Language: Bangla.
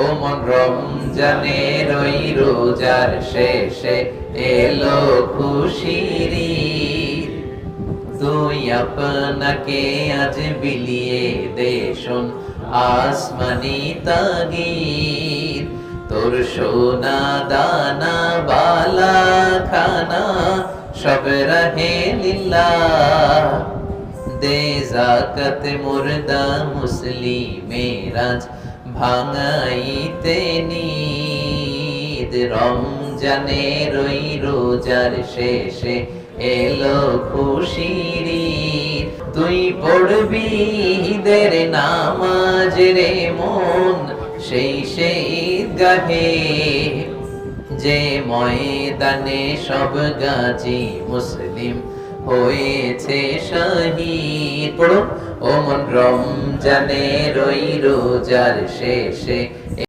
ও মন রমজানের ওই রোজার শেষে এলো খুশির ঈদ। তুই আপনাকে আজ বিলিয়ে দে শোন আসমানি তাগিদ। তোর সোনা দানা বালা খানা সব রহে লিল্লাহ। দে যাকাত মুর্দা মুসলিমের আজ ভাঙাইতে নিদ। রমজানের ওই রোজার শেষে এলো খুশির ঈদ। তুই পড়বি ঈদের নামাজ রে মন সেই ঈদগাহে, যে ময়দানে সব গাজী মুসলিম হয়েছে শহীদ। পড়ো ও মন রমজানের ওই রোজার শেষে